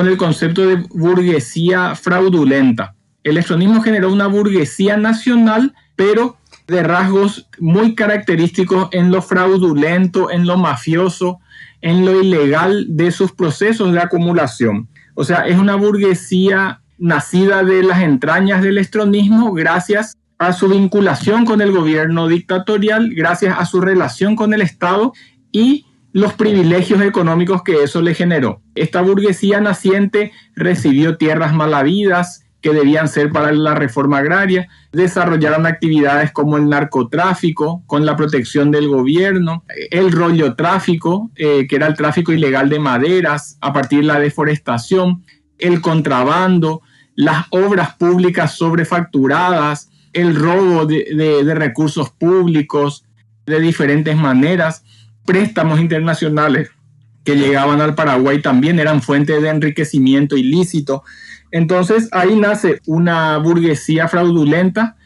el concepto de burguesía fraudulenta. El estronismo generó una burguesía nacional, pero de rasgos muy característicos en lo fraudulento, en lo mafioso, en lo ilegal de sus procesos de acumulación. O sea, es una burguesía nacida de las entrañas del estronismo gracias a su vinculación con el gobierno dictatorial, gracias a su relación con el Estado y los privilegios económicos que eso le generó. Esta burguesía naciente recibió tierras mal habidas que debían ser para la reforma agraria, desarrollaron actividades como el narcotráfico con la protección del gobierno, el rollotráfico, que era el tráfico ilegal de maderas a partir de la deforestación, el contrabando, las obras públicas sobrefacturadas, el robo de recursos públicos de diferentes maneras, préstamos internacionales que llegaban al Paraguay también eran fuente de enriquecimiento ilícito. Entonces ahí nace una burguesía fraudulenta,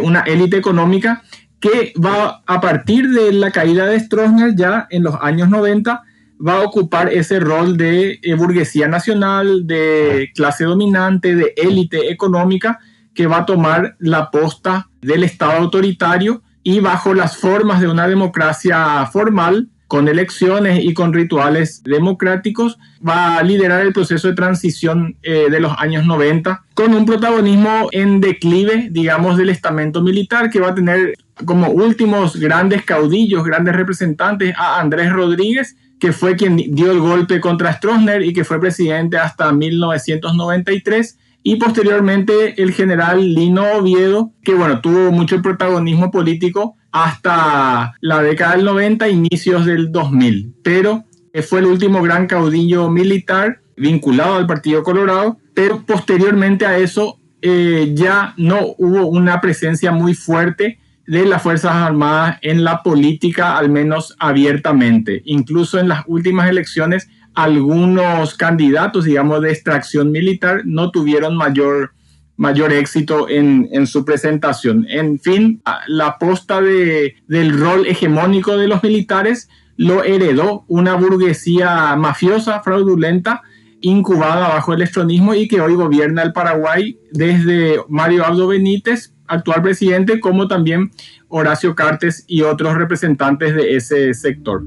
una élite económica que va a partir de la caída de Stroessner ya en los años 90 va a ocupar ese rol de burguesía nacional, de clase dominante, de élite económica que va a tomar la posta del Estado autoritario y bajo las formas de una democracia formal, con elecciones y con rituales democráticos, va a liderar el proceso de transición de los años 90 con un protagonismo en declive, digamos, del estamento militar, que va a tener como últimos grandes caudillos, grandes representantes a Andrés Rodríguez, que fue quien dio el golpe contra Stroessner y que fue presidente hasta 1993, y posteriormente el general Lino Oviedo, que bueno, tuvo mucho protagonismo político hasta la década del 90, inicios del 2000, pero fue el último gran caudillo militar vinculado al Partido Colorado, pero posteriormente a eso ya no hubo una presencia muy fuerte de las Fuerzas Armadas en la política, al menos abiertamente. Incluso en las últimas elecciones, algunos candidatos, digamos, de extracción militar no tuvieron mayor éxito en su presentación. En fin, la posta del rol hegemónico de los militares lo heredó una burguesía mafiosa, fraudulenta, incubada bajo el estronismo y que hoy gobierna el Paraguay desde Mario Abdo Benítez, actual presidente, como también Horacio Cartes y otros representantes de ese sector.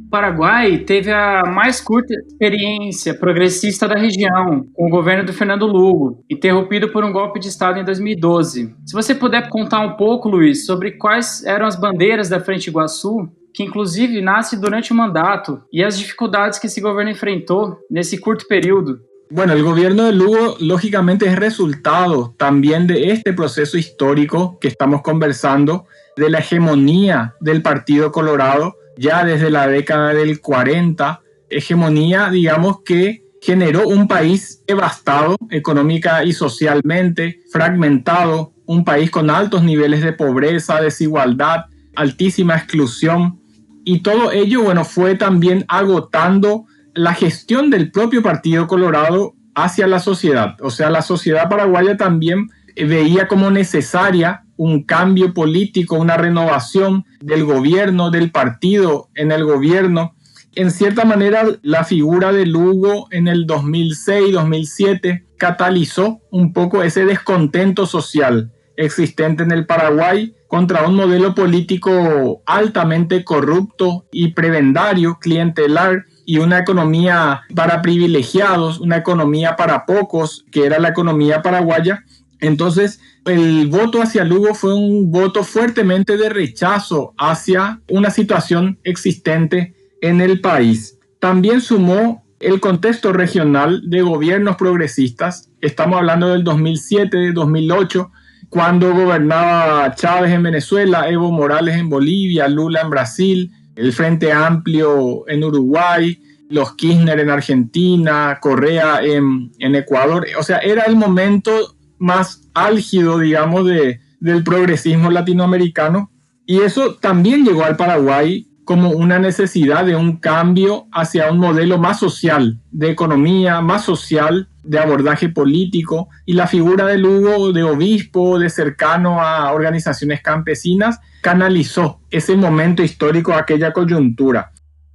Paraguai teve a mais curta experiência progressista da região, com o governo do Fernando Lugo, interrompido por um golpe de Estado em 2012. Se você puder contar um pouco, Luiz, sobre quais eram as bandeiras da Frente Iguaçu, que inclusive nasce durante o mandato, y las dificultades que ese gobierno enfrentó en ese corto periodo. Bueno, el gobierno de Lugo lógicamente es resultado también de este proceso histórico que estamos conversando, de la hegemonía del Partido Colorado, ya desde la década del 40, hegemonía, digamos, que generó un país devastado económica y socialmente, fragmentado, un país con altos niveles de pobreza, desigualdad, altísima exclusión, y todo ello, bueno, fue también agotando la gestión del propio Partido Colorado hacia la sociedad. O sea, la sociedad paraguaya también veía como necesaria un cambio político, una renovación del gobierno, del partido en el gobierno. En cierta manera, la figura de Lugo en el 2006-2007 catalizó un poco ese descontento social existente en el Paraguay contra un modelo político altamente corrupto y prebendario, clientelar, y una economía para privilegiados, una economía para pocos, que era la economía paraguaya. Entonces, el voto hacia Lugo fue un voto fuertemente de rechazo hacia una situación existente en el país. También sumó el contexto regional de gobiernos progresistas. Estamos hablando del 2007, de 2008, cuando gobernaba Chávez en Venezuela, Evo Morales en Bolivia, Lula en Brasil, el Frente Amplio en Uruguay, los Kirchner en Argentina, Correa en Ecuador. O sea, era el momento más álgido, digamos, del progresismo latinoamericano. Y eso también llegó al Paraguay como una necesidad de un cambio hacia un modelo más social, de economía, más social, de abordaje político, y la figura de Lugo, de obispo, de cercano a organizaciones campesinas, canalizó ese momento histórico, aquella coyuntura.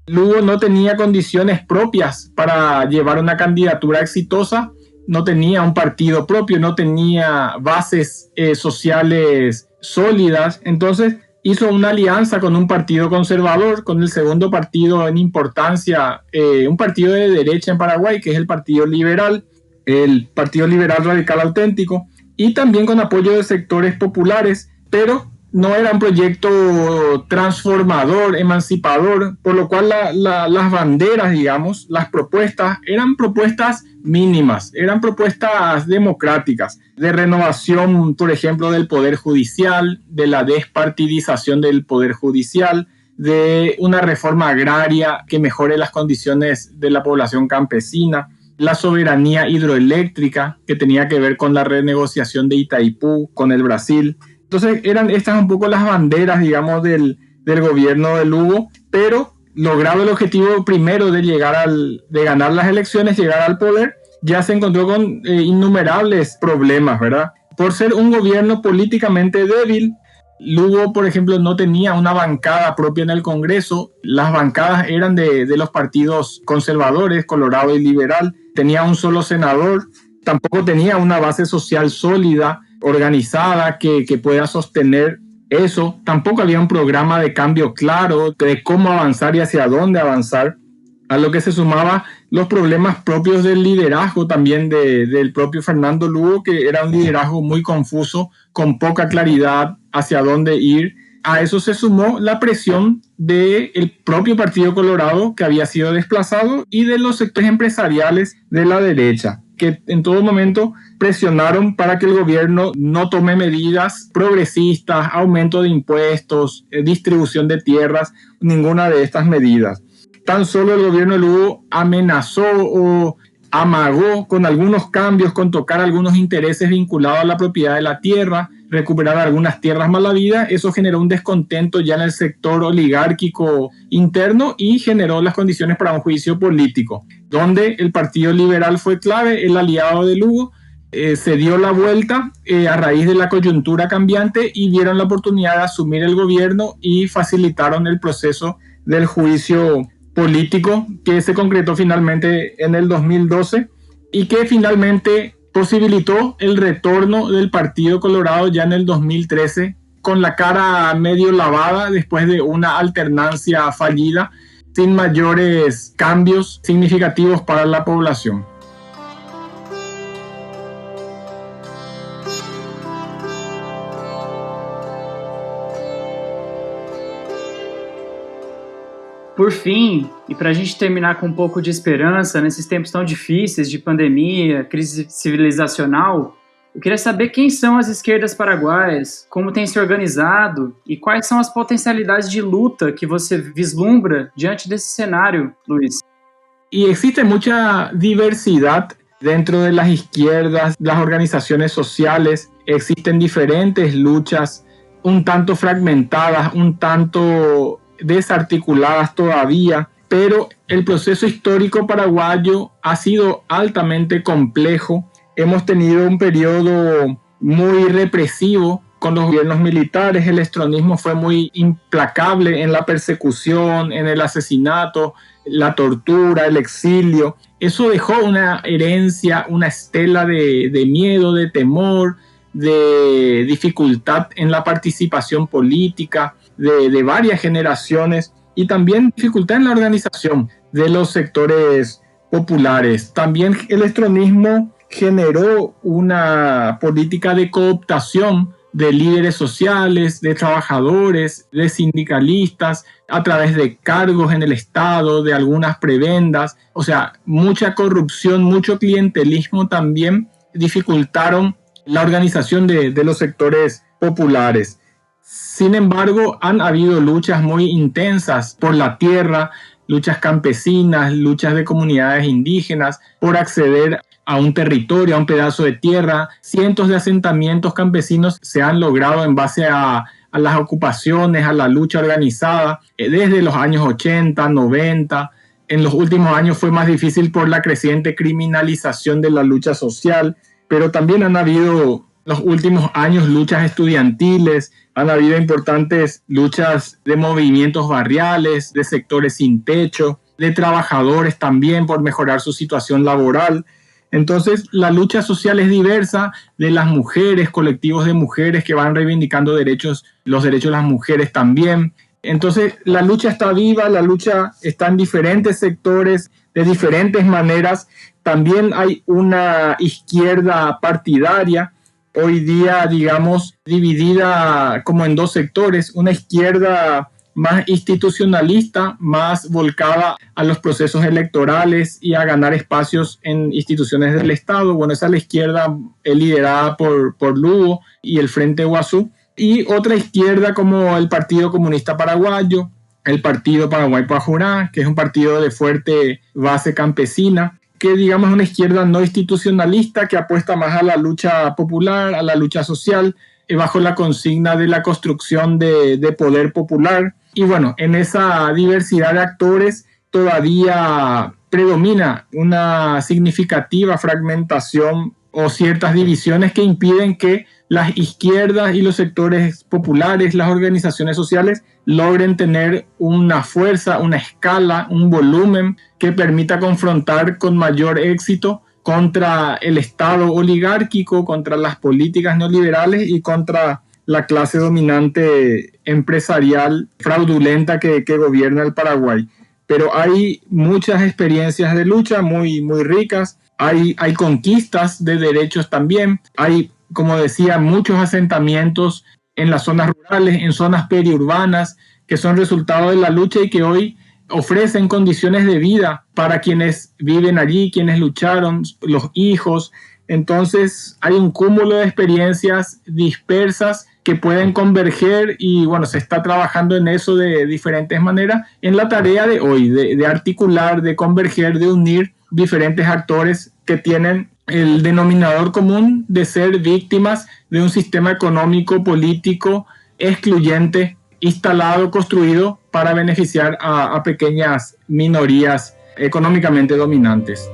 Lugo no tenía condiciones propias para llevar una candidatura exitosa, no tenía un partido propio, no tenía bases sociales sólidas, entonces hizo una alianza con un partido conservador, con el segundo partido en importancia, un partido de derecha en Paraguay, que es el Partido Liberal Radical Auténtico, y también con apoyo de sectores populares, pero no era un proyecto transformador, emancipador, por lo cual las banderas, digamos, las propuestas, eran propuestas mínimas, eran propuestas democráticas, de renovación, por ejemplo, del Poder Judicial, de la despartidización del Poder Judicial, de una reforma agraria que mejore las condiciones de la población campesina, la soberanía hidroeléctrica, que tenía que ver con la renegociación de Itaipú con el Brasil. Entonces eran estas un poco las banderas, digamos, del gobierno de Lugo, pero logrado el objetivo primero de ganar las elecciones, llegar al poder, ya se encontró con innumerables problemas, ¿verdad? Por ser un gobierno políticamente débil, Lugo, por ejemplo, no tenía una bancada propia en el Congreso. Las bancadas eran de los partidos conservadores, Colorado y Liberal. Tenía un solo senador. Tampoco tenía una base social sólida, organizada, que pueda sostener eso. Tampoco había un programa de cambio claro de cómo avanzar y hacia dónde avanzar, a lo que se sumaba los problemas propios del liderazgo también del propio Fernando Lugo, que era un liderazgo muy confuso, con poca claridad hacia dónde ir. A eso se sumó la presión del propio Partido Colorado, que había sido desplazado, y de los sectores empresariales de la derecha, que en todo momento presionaron para que el gobierno no tome medidas progresistas, aumento de impuestos, distribución de tierras, ninguna de estas medidas. Tan solo el gobierno de Lugo amenazó o amagó con algunos cambios, con tocar algunos intereses vinculados a la propiedad de la tierra, recuperar algunas tierras mal habidas. Eso generó un descontento ya en el sector oligárquico interno y generó las condiciones para un juicio político, donde el Partido Liberal fue clave, el aliado de Lugo. Se dio la vuelta a raíz de la coyuntura cambiante y vieron la oportunidad de asumir el gobierno y facilitaron el proceso del juicio político, que se concretó finalmente en el 2012 y que finalmente posibilitó el retorno del Partido Colorado ya en el 2013, con la cara medio lavada después de una alternancia fallida, sin mayores cambios significativos para la población. Por fim, e para a gente terminar com um pouco de esperança nesses tempos tão difíceis de pandemia, crise civilizacional, eu queria saber quem são as esquerdas paraguaias, como têm se organizado e quais são as potencialidades de luta que você vislumbra diante desse cenário, Luis. Y existe mucha diversidad dentro de las izquierdas, las organizaciones sociales. Existen diferentes luchas, un tanto fragmentadas, un tanto desarticuladas todavía, pero el proceso histórico paraguayo ha sido altamente complejo. Hemos tenido un periodo muy represivo con los gobiernos militares. El estronismo fue muy implacable en la persecución, en el asesinato, la tortura, el exilio. Eso dejó una herencia, una estela de miedo, de temor, de dificultad en la participación política de varias generaciones, y también dificultad en la organización de los sectores populares. También el estronismo generó una política de cooptación de líderes sociales, de trabajadores, de sindicalistas, a través de cargos en el Estado, de algunas prebendas. O sea, mucha corrupción, mucho clientelismo también dificultaron la organización de los sectores populares. Sin embargo, han habido luchas muy intensas por la tierra, luchas campesinas, luchas de comunidades indígenas por acceder a un territorio, a un pedazo de tierra. Cientos de asentamientos campesinos se han logrado en base a a las ocupaciones, a la lucha organizada, desde los años 80, 90. En los últimos años fue más difícil por la creciente criminalización de la lucha social, pero también han habido los últimos años luchas estudiantiles, han habido importantes luchas de movimientos barriales, de sectores sin techo, de trabajadores también por mejorar su situación laboral. Entonces, la lucha social es diversa, de las mujeres, colectivos de mujeres que van reivindicando los derechos de las mujeres también. Entonces, la lucha está viva, la lucha está en diferentes sectores, de diferentes maneras. También hay una izquierda partidaria, hoy día, digamos, dividida como en dos sectores, una izquierda más institucionalista, más volcada a los procesos electorales y a ganar espacios en instituciones del Estado. Bueno, esa es la izquierda liderada por Lugo y el Frente Guazú. Y otra izquierda como el Partido Comunista Paraguayo, el Partido Paraguay Pajurá, que es un partido de fuerte base campesina, que digamos es una izquierda no institucionalista que apuesta más a la lucha popular, a la lucha social, bajo la consigna de la construcción de poder popular. Y bueno, en esa diversidad de actores todavía predomina una significativa fragmentación o ciertas divisiones que impiden que las izquierdas y los sectores populares, las organizaciones sociales, logren tener una fuerza, una escala, un volumen que permita confrontar con mayor éxito contra el Estado oligárquico, contra las políticas neoliberales y contra la clase dominante empresarial fraudulenta que gobierna el Paraguay. Pero hay muchas experiencias de lucha muy, muy ricas, hay conquistas de derechos también, hay, como decía, muchos asentamientos en las zonas rurales, en zonas periurbanas, que son resultado de la lucha y que hoy ofrecen condiciones de vida para quienes viven allí, quienes lucharon, los hijos. Entonces hay un cúmulo de experiencias dispersas que pueden converger y bueno, se está trabajando en eso de diferentes maneras en la tarea de hoy, de articular, de converger, de unir diferentes actores que tienen el denominador común de ser víctimas de un sistema económico, político, excluyente, instalado, construido para beneficiar a pequeñas minorías económicamente dominantes.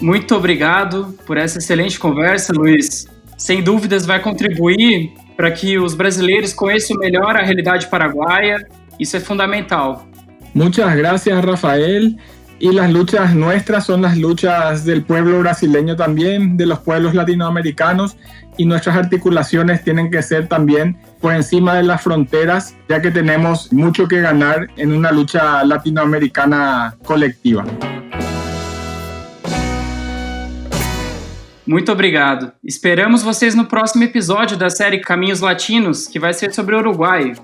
Muito obrigado por essa excelente conversa, Luiz. Sem dúvidas vai contribuir para que os brasileiros conheçam melhor a realidade paraguaia. Isso é fundamental. Muchas gracias, Rafael. Y las luchas nuestras son las luchas del pueblo brasileño también, de los pueblos latinoamericanos, y nuestras articulaciones tienen que ser también por encima de las fronteras, ya que tenemos mucho que ganar en una lucha latinoamericana colectiva. Muito obrigado. Esperamos vocês no próximo episódio da série Caminhos Latinos, que vai ser sobre o Uruguai.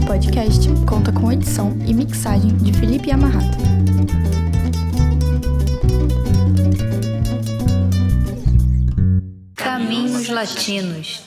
Podcast conta com edição e mixagem de Felipe Yamahata. Caminhos Latinos.